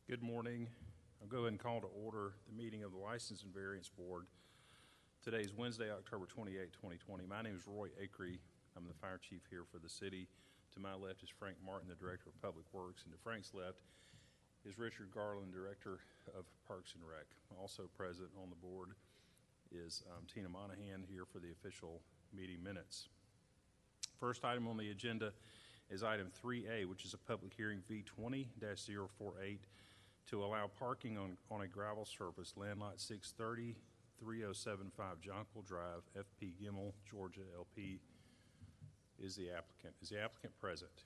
Good morning. I'll go ahead and call to order the meeting of the License and Variance Board. Today is Wednesday, October 28, 2020. My name is Roy Acree. I'm the fire chief here for the city. To my left is Frank Martin, the Director of Public Works, and to Frank's left is Richard Garland, Director of Parks and Rec. Also present on the board is Tina Monahan here for the official meeting minutes. First item on the agenda is item 3A, which is a public hearing V20-048 to allow parking on a gravel surface, land lot 630, 3075 Jonquil Drive, FP Gimmel, Georgia, LP, is the applicant. Is the applicant present?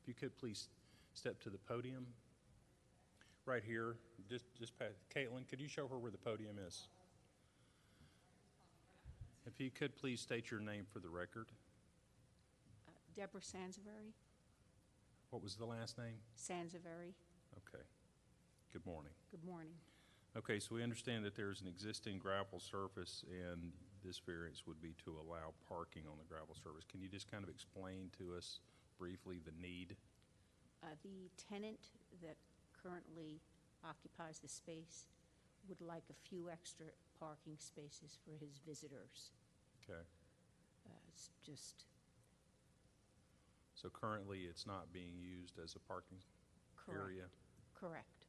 If you could please step to the podium. Right here, just past, Caitlin, could you show her where the podium is? If you could please state your name for the record. Deborah Sansavery. What was the last name? Sansavery. Okay. Good morning. Good morning. Okay, so we understand that there's an existing gravel surface and this variance would be to allow parking on the gravel surface. Can you just kind of explain to us briefly the need? The tenant that currently occupies the space would like a few extra parking spaces for his visitors. Okay. It's just... So currently it's not being used as a parking area? Correct.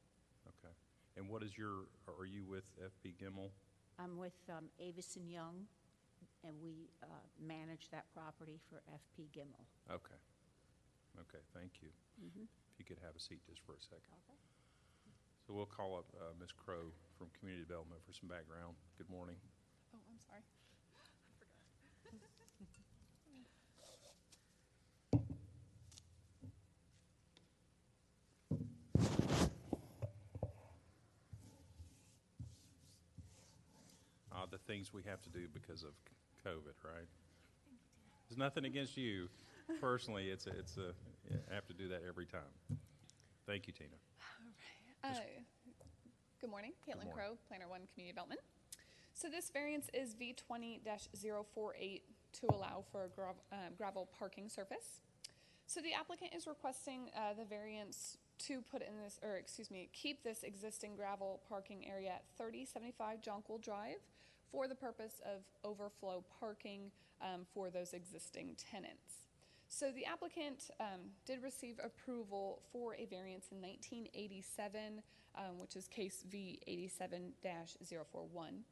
Okay. And what is are you with FP Gimmel? I'm with Avis & Young, and we manage that property for FP Gimmel. Okay. Okay, thank you. Mm-hmm. If you could have a seat just for a second. Okay. So we'll call up Ms. Crow from Community Development for some background. Good morning. Oh, I'm sorry. I forgot. The things we have to do because of COVID, right? There's nothing against you personally. I have to do that every time. Thank you, Tina. All right. Good morning. Caitlin Crow, Planner 1 Community Development. So this variance is V20-048 to allow for a gravel parking surface. So the applicant is requesting the variance to put in this, or excuse me, keep this existing gravel parking area at 3075 Jonquil Drive for the purpose of overflow parking for those existing tenants. So the applicant did receive approval for a variance in 1987, which is case V87-041,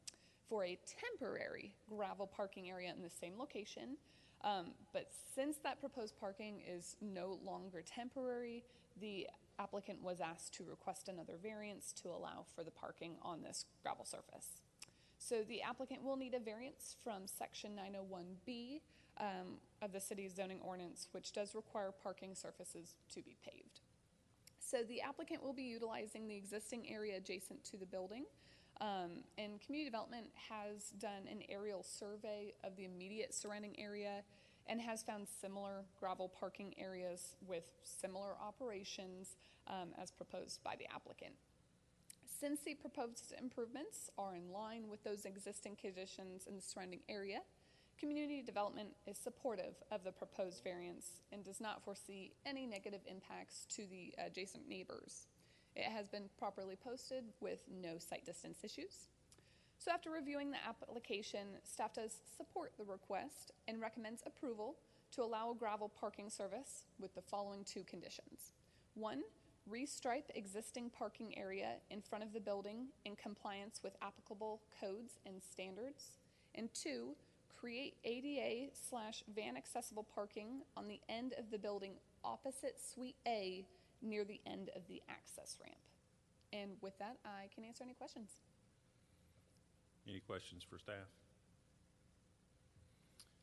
for a temporary gravel parking area in the same location. But since that proposed parking is no longer temporary, the applicant was asked to request another variance to allow for the parking on this gravel surface. So the applicant will need a variance from Section 901B of the city's zoning ordinance, which does require parking surfaces to be paved. So the applicant will be utilizing the existing area adjacent to the building, and Community Development has done an aerial survey of the immediate surrounding area and has found similar gravel parking areas with similar operations as proposed by the applicant. Since the proposed improvements are in line with those existing conditions in the surrounding area, Community Development is supportive of the proposed variance and does not foresee any negative impacts to the adjacent neighbors. It has been properly posted with no site distance issues. So after reviewing the application, staff does support the request and recommends approval to allow a gravel parking service with the following two conditions. 1, restripe existing parking area in front of the building in compliance with applicable codes and standards. And 2, create ADA/van accessible parking on the end of the building opposite Suite A near the end of the access ramp. And with that, I can answer any questions. Any questions for staff?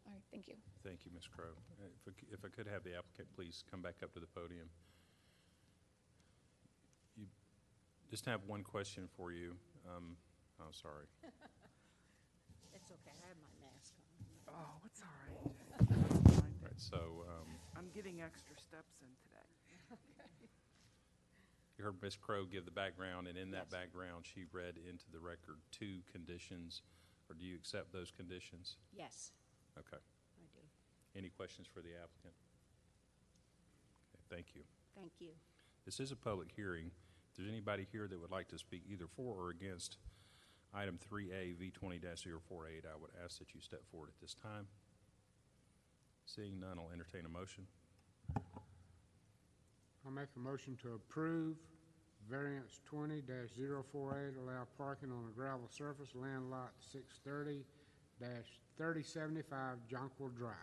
All right, thank you. Thank you, Ms. Crow. If I could have the applicant please come back up to the podium. You just have one question for you. Oh, sorry. It's okay. I have my mask on. Oh, it's all right. All right, so I'm getting extra steps in today. you heard Ms. Crow give the background, and in that Yes. background, she read into the record 2 conditions. Or do you accept those conditions? Yes, Okay. I do. Any questions for the applicant? Okay, thank you. Thank you. This is a public hearing. If there's anybody here that would like to speak either for or against item 3A V20-048, I would ask that you step forward at this time. Seeing none, I'll entertain a motion. I make a motion to approve variance 20-048, allow parking on a gravel surface, land lot 630-3075 Jonquil Drive.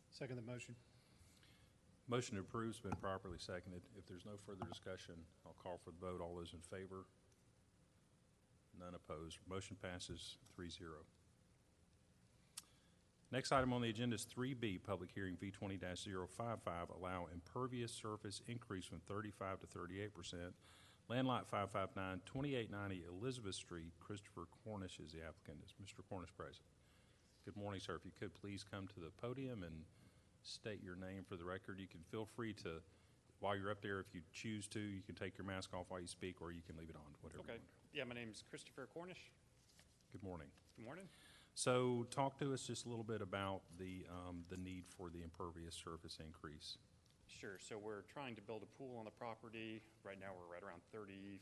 Second the motion. Motion to approve has been properly seconded. If there's no further discussion, I'll call for the vote. All those in favor? None opposed. Motion passes 3-0. Next item on the agenda is 3B, public hearing V20-055, allow impervious surface increase from 35 to 38%. Land lot 559, 2890 Elizabeth Street. Christopher Cornish is the applicant. Is Mr. Cornish present? Good morning, sir. If you could please come to the podium and state your name for the record. You can feel free to, while you're up there, if you choose to, you can take your mask off while you speak, or you can leave it on, whatever you Okay. want. Yeah, my name's Christopher Cornish. Good morning. Good morning. So talk to us just a little bit about the need for the impervious surface increase. Sure. So we're trying to build a pool on the property. Right now, we're right around 34%,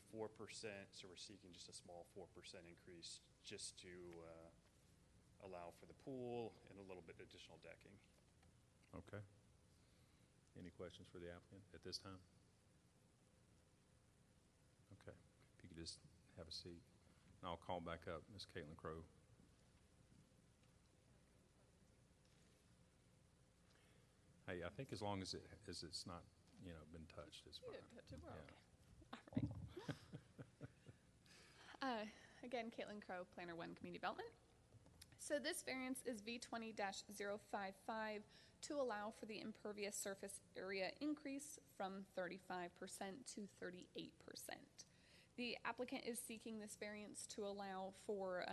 so we're seeking just a small 4% increase just to allow for the pool and a little bit additional decking. Okay. Any questions for the applicant at this time? Okay. If you could just have a seat. And I'll call back up Ms. Caitlin Crowe. Hey, I think as long as it's not, been touched, it's fine. Yeah. Again, Caitlin Crowe, Planner 1 Community Development. So this variance is V20-055 to allow for the impervious surface area increase from 35% to 38%. The applicant is seeking this variance to allow for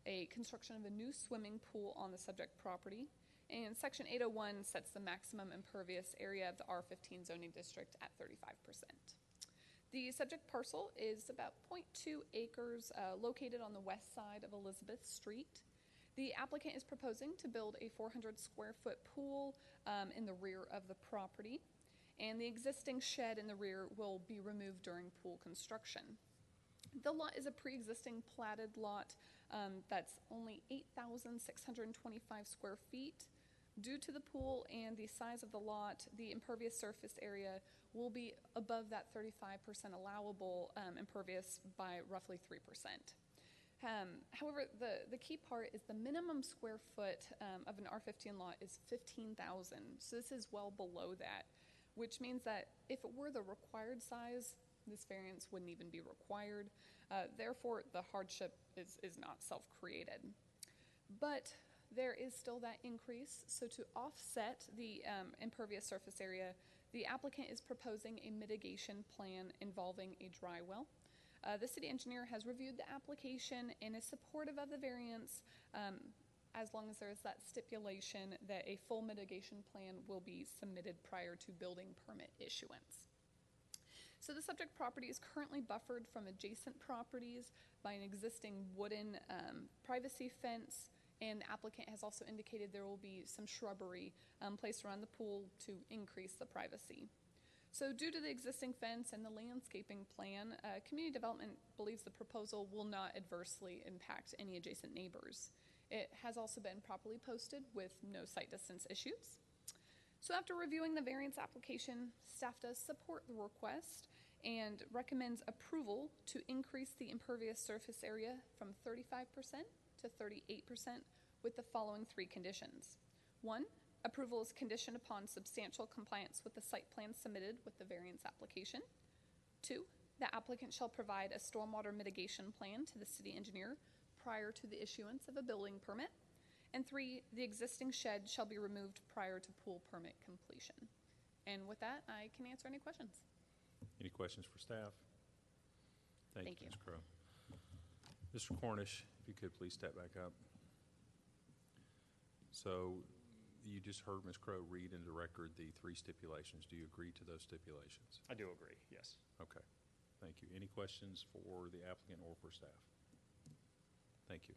a construction of a new swimming pool on the subject property. And Section 801 sets the maximum impervious area of the R15 zoning district at 35%. The subject parcel is about 0.2 acres located on the west side of Elizabeth Street. The applicant is proposing to build a 400 square foot pool in the rear of the property, and the existing shed in the rear will be removed during pool construction. The lot is a pre-existing platted lot that's only 8,625 square feet. Due to the pool and the size of the lot, the impervious surface area will be above that 35% allowable impervious by roughly 3%. However, the key part is the minimum square foot of an R15 lot is 15,000. So this is well below that, which means that if it were the required size, this variance wouldn't even be required. Therefore, the hardship is not self-created. But there is still that increase. So to offset the impervious surface area, the applicant is proposing a mitigation plan involving a dry well. The city engineer has reviewed the application and is supportive of the variance as long as there is that stipulation that a full mitigation plan will be submitted prior to building permit issuance. So the subject property is currently buffered from adjacent properties by an existing wooden privacy fence, and the applicant has also indicated there will be some shrubbery placed around the pool to increase the privacy. So due to the existing fence and the landscaping plan, community development believes the proposal will not adversely impact any adjacent neighbors. It has also been properly posted with no site distance issues. So after reviewing the variance application, staff does support the request and recommends approval to increase the impervious surface area from 35% to 38% with the following 3 conditions. 1, approval is conditioned upon substantial compliance with the site plan submitted with the variance application. 2, the applicant shall provide a stormwater mitigation plan to the city engineer prior to the issuance of a building permit. And 3, the existing shed shall be removed prior to pool permit completion. And with that, I can answer any questions. Any questions for staff? Thank you. Ms. Crowe. Mr. Cornish, if you could please step back up. So you just heard Ms. Crowe read into the record the 3 stipulations. Do you agree to those stipulations? I do agree, yes. Okay. Thank you. Any questions for the applicant or for staff? Thank you.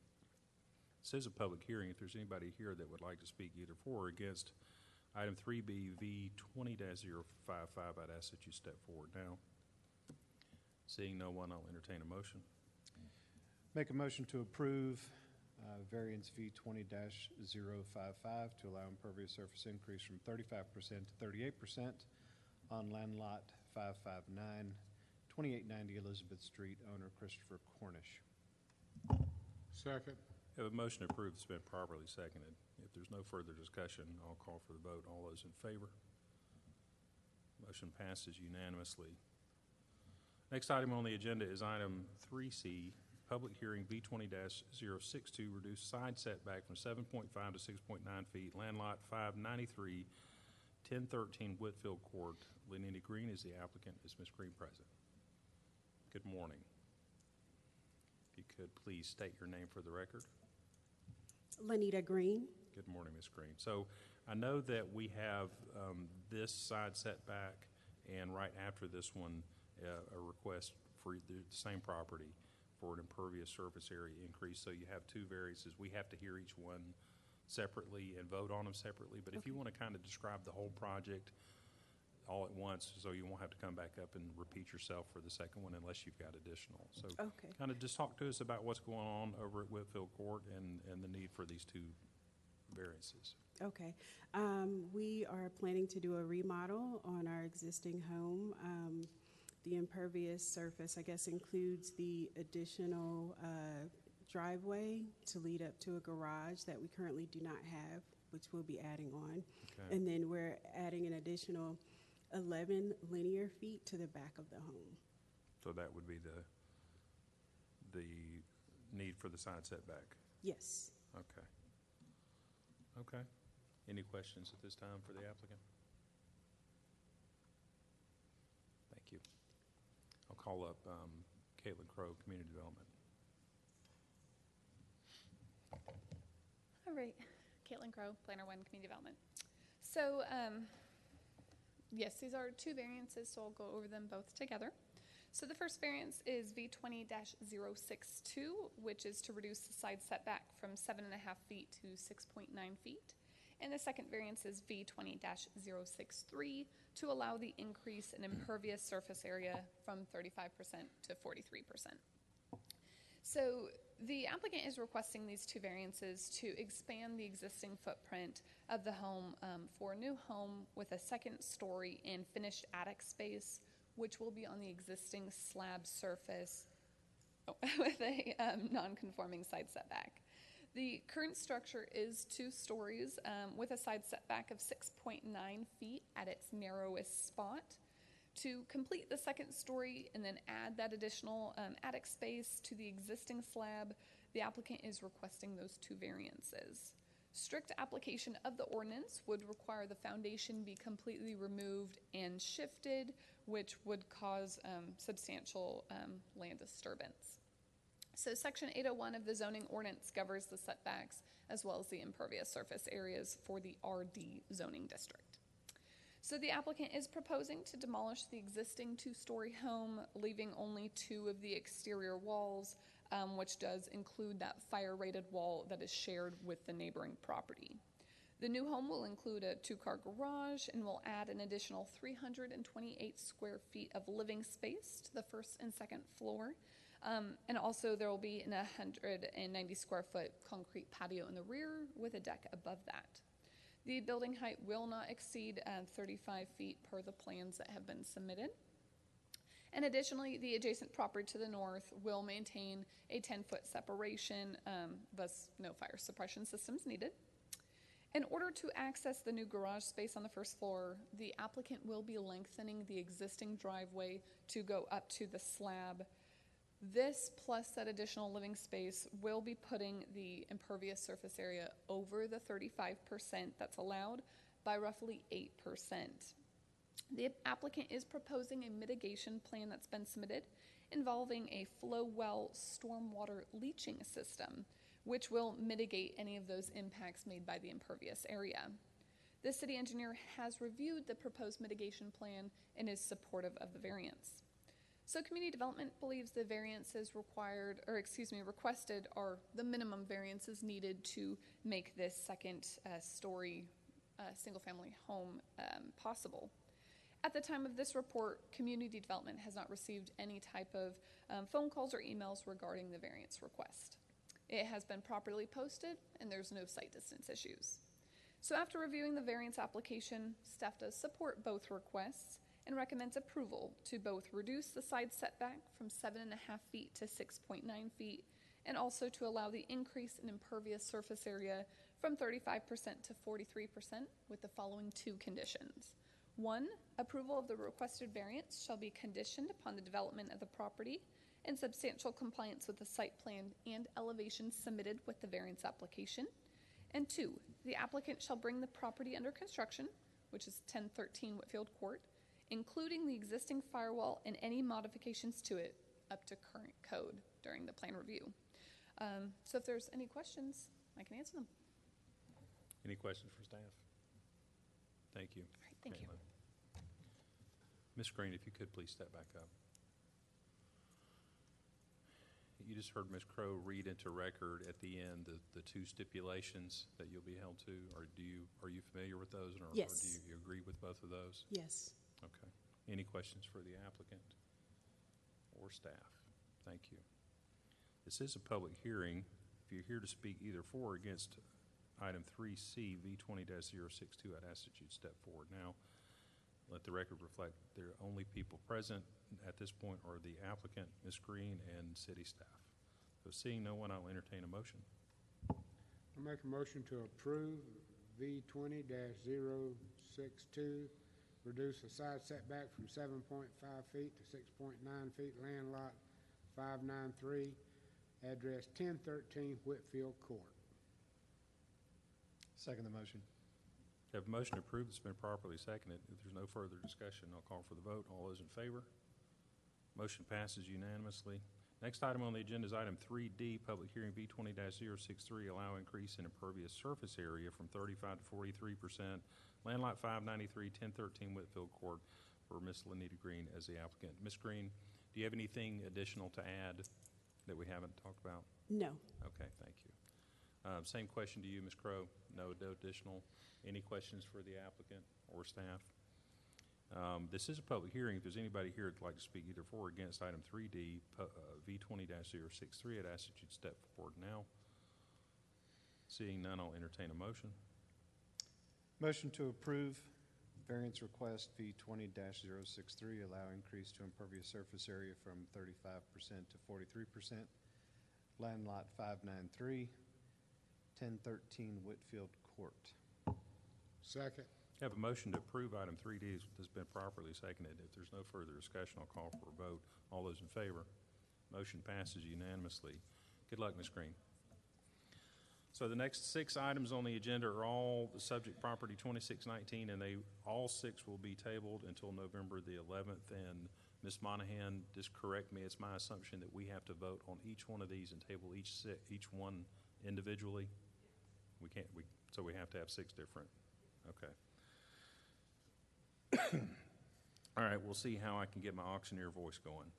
This is a public hearing. If there's anybody here that would like to speak either for or against item 3B V20-055, I'd ask that you step forward now. Seeing no one, I'll entertain a motion. Make a motion to approve variance V 20-055 to allow impervious surface increase from 35% to 38% on land lot 559, 2890 Elizabeth Street, owner Christopher Cornish. Second. We have a motion to approve that's been properly seconded. If there's no further discussion, I'll call for the vote. All those in favor? Motion passes unanimously. Next item on the agenda is item 3C, public hearing V 20-062, reduce side setback from 7.5 to 6.9 feet, land lot 593, 1013 Whitfield Court. Lenita Green is the applicant. Is Ms. Green present? Good morning. If you could please state your name for the record. Lenita Green. Good morning, Ms. Green. So I know that we have this side setback, and right after this one, a request for the same property for an impervious surface area increase. So you have two variances. We have to hear each one separately and vote on them separately. But if you want to kind of describe the whole project all at once, so you won't have to come back up and repeat yourself for the second one unless you've got additional. So Okay. kind of just talk to us about what's going on over at Whitfield Court and the need for these two variances. Okay. We are planning to do a remodel on our existing home. The impervious surface, I guess, includes the additional driveway to lead up to a garage that we currently do not have, which we'll be adding on. Okay. And then we're adding an additional 11 linear feet to the back of the home. So that would be the need for the side setback. Yes. Okay. Okay. Any questions at this time for the applicant? Thank you. I'll call up Caitlin Crow, Community Development. All right, Caitlin Crow, Planner 1, Community Development. So, yes, these are two variances, so I'll go over them both together. So the first variance is V 20-062, which is to reduce the side setback from 7.5 feet to 6.9 feet. And the second variance is V 20-063 to allow the increase in impervious surface area from 35% to 43%. So the applicant is requesting these two variances to expand the existing footprint of the home for a new home with a second story and finished attic space, which will be on the existing slab surface with a non-conforming side setback. The current structure is 2 stories with a side setback of 6.9 feet at its narrowest spot. To complete the second story and then add that additional attic space to the existing slab, the applicant is requesting those two variances. Strict application of the ordinance would require the foundation be completely removed and shifted, which would cause substantial land disturbance. So Section 801 of the zoning ordinance governs the setbacks as well as the impervious surface areas for the RD zoning district. So the applicant is proposing to demolish the existing 2-story home, leaving only 2 of the exterior walls, which does include that fire-rated wall that is shared with the neighboring property. The new home will include a 2-car garage and will add an additional 328 square feet of living space to the first and second floor. And also there will be an 190 square foot concrete patio in the rear with a deck above that. The building height will not exceed 35 feet per the plans that have been submitted. And additionally, the adjacent property to the north will maintain a 10-foot separation, thus no fire suppression systems needed. In order to access the new garage space on the first floor, the applicant will be lengthening the existing driveway to go up to the slab. This plus that additional living space will be putting the impervious surface area over the 35% that's allowed by roughly 8%. The applicant is proposing a mitigation plan that's been submitted involving a flow well stormwater leaching system, which will mitigate any of those impacts made by the impervious area. The city engineer has reviewed the proposed mitigation plan and is supportive of the variance. So community development believes the variances requested are the minimum variances needed to make this second story single family home possible. At the time of this report, community development has not received any type of phone calls or emails regarding the variance request. It has been properly posted and there's no site distance issues. So after reviewing the variance application, staff does support both requests and recommends approval to both reduce the side setback from 7.5 feet to 6.9 feet, and also to allow the increase in impervious surface area from 35% to 43% with the following two conditions. 1, approval of the requested variance shall be conditioned upon the development of the property and substantial compliance with the site plan and elevations submitted with the variance application. And 2, the applicant shall bring the property under construction, which is 1013 Whitfield Court, including the existing firewall and any modifications to it up to current code during the plan review. So if there's any questions, I can answer them. Any questions for staff? Thank you. All right, thank you. Ms. Green, if you could please step back up. You just heard Ms. Crowe read into record at the end the two stipulations that you'll be held to, or are you familiar with those? Or Yes. do you agree with both of those? Yes. Okay. Any questions for the applicant or staff? Thank you. This is a public hearing. If you're here to speak either for or against item 3C, V20-062, I'd ask that you'd step forward now. Let the record reflect the only people present at this point are the applicant, Ms. Green, and city staff. So seeing no one, I'll entertain a motion. I make a motion to approve V20-062, reduce the side setback from 7.5 feet to 6.9 feet, land lot 593, address 1013 Whitfield Court. Second the motion. Have a motion approved that's been properly seconded. If there's no further discussion, I'll call for the vote. All those in favor? Motion passes unanimously. Next item on the agenda is item 3D, public hearing V20-063, allow increase in impervious surface area from 35 to 43%. Land lot 593, 1013 Whitfield Court, for Ms. Lenita Green as the applicant. Ms. Green, do you have anything additional to add that we haven't talked about? No. Okay, thank you. Same question to you, Ms. Crowe. No additional. Any questions for the applicant or staff? This is a public hearing. If there's anybody here that'd like to speak either for or against item 3D, V20-063, I'd ask that you'd step forward now. Seeing none, I'll entertain a motion. Motion to approve variance request V20-063, allow increase to impervious surface area from 35% to 43%. Land lot 593, 1013 Whitfield Court. Second. Have a motion to approve item 3D has been properly seconded. If there's no further discussion, I'll call for a vote. All those in favor? Motion passes unanimously. Good luck, Ms. Green. So the next 6 items on the agenda are all the subject property 2619, and all 6 will be tabled until November the 11th. And Ms. Monahan, just correct me, it's my assumption that we have to vote on each one of these and table each one individually? So we have to have 6 different. Okay. All right, we'll see how I can get my auctioneer voice going.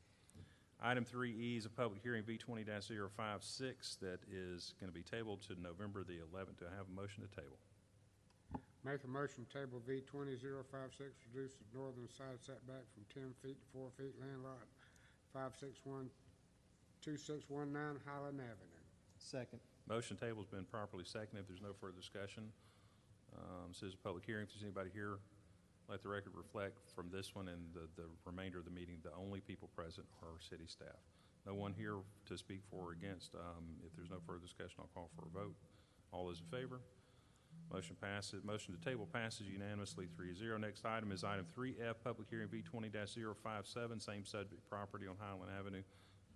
Item 3E is a public hearing V20-056 that is going to be tabled to November the 11th. Do I have a motion to table? Make a motion table V20-056, reduce the northern side setback from 10 feet to 4 feet, land lot 5612619 Highland Avenue. Second. Motion table has been properly seconded. If there's no further discussion, this is a public hearing. If there's anybody here, let the record reflect from this one and the remainder of the meeting, the only people present are city staff. No one here to speak for or against. If there's no further discussion, I'll call for a vote. All those in favor? Motion passes. Motion to table passes unanimously 3-0. Next item is item 3F, public hearing V20-057, same subject property on Highland Avenue.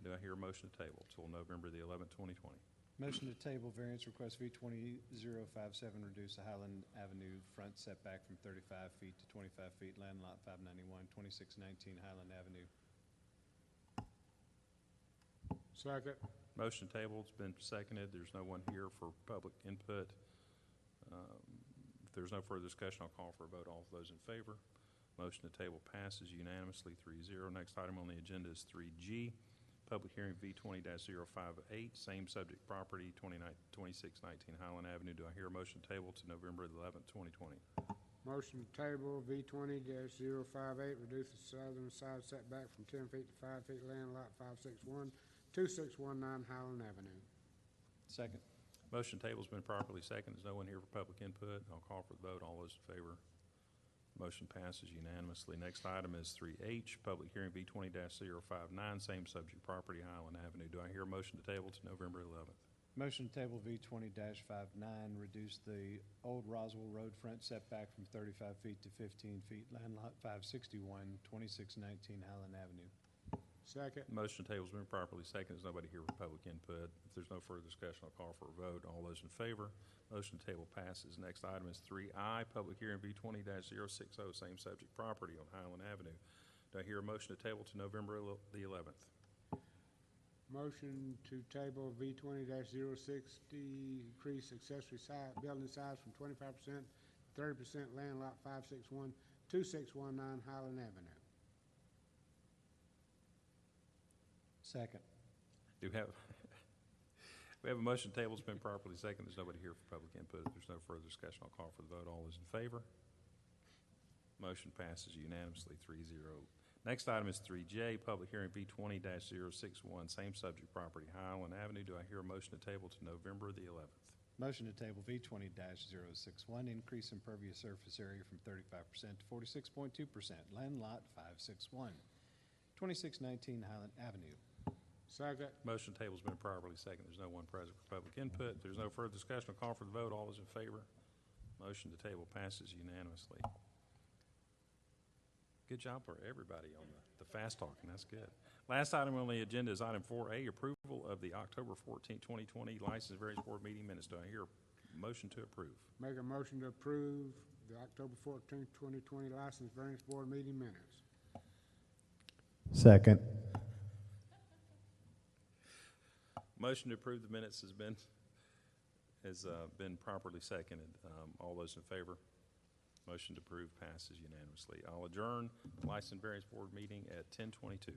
Do I hear a motion to table till November the 11th, 2020? Motion to table variance request V20-057, reduce the Highland Avenue front setback from 35 feet to 25 feet, land lot 591, 2619 Highland Avenue. Second. Motion tabled has been seconded. There's no one here for public input. If there's no further discussion, I'll call for a vote. All of those in favor? Motion to table passes unanimously 3-0. Next item on the agenda is 3G. Public hearing V20-058, same subject property, 2619 Highland Avenue. Do I hear a motion table to November the 11th, 2020? Motion to table V 20-058, reduce the southern side setback from 10 feet to 5 feet, land lot 561, 2619 Highland Avenue. Second. Motion table's been properly seconded. There's no one here for public input. I'll call for the vote. All those in favor? Motion passes unanimously. Next item is 3H, public hearing V 20-059, same subject property, Highland Avenue. Do I hear a motion to table to November 11th? Motion to table V 20-59, reduce the old Roswell Road front setback from 35 feet to 15 feet, land lot 561, 2619 Highland Avenue. Second. Motion to table's been properly seconded. There's nobody here for public input. If there's no further discussion, I'll call for a vote. All those in favor? Motion to table passes. Next item is 3I, public hearing V 20-060, same subject property on Highland Avenue. Do I hear a motion to table to November the 11th? Motion to table V 20-060, increase accessory building size from 25% to 30%, land lot 561, 2619 Highland Avenue. Second. Do we have, we have a motion to table. It's been properly seconded. There's nobody here for public input. If there's no further discussion, I'll call for the vote. All those in favor? Motion passes unanimously, 3-0. Next item is 3J, public hearing V 20-061, same subject property, Highland Avenue. Do I hear a motion to table to November the 11th? Motion to table V 20-061, increase impervious surface area from 35% to 46.2%, land lot 561, 2619 Highland Avenue. Second. Motion to table's been properly seconded. There's no one present for public input. If there's no further discussion, I'll call for the vote. All those in favor? Motion to table passes unanimously. Good job for everybody on the fast talking. That's good. Last item on the agenda is item 4A, approval of the October 14, 2020 License Variance Board meeting minutes. Do I hear a motion to approve? Make a motion to approve the October 14, 2020 License Variance Board meeting minutes. Second. Motion to approve the minutes has been properly seconded. All those in favor? Motion to approve passes unanimously. I'll adjourn the License Variance Board meeting at 10:22.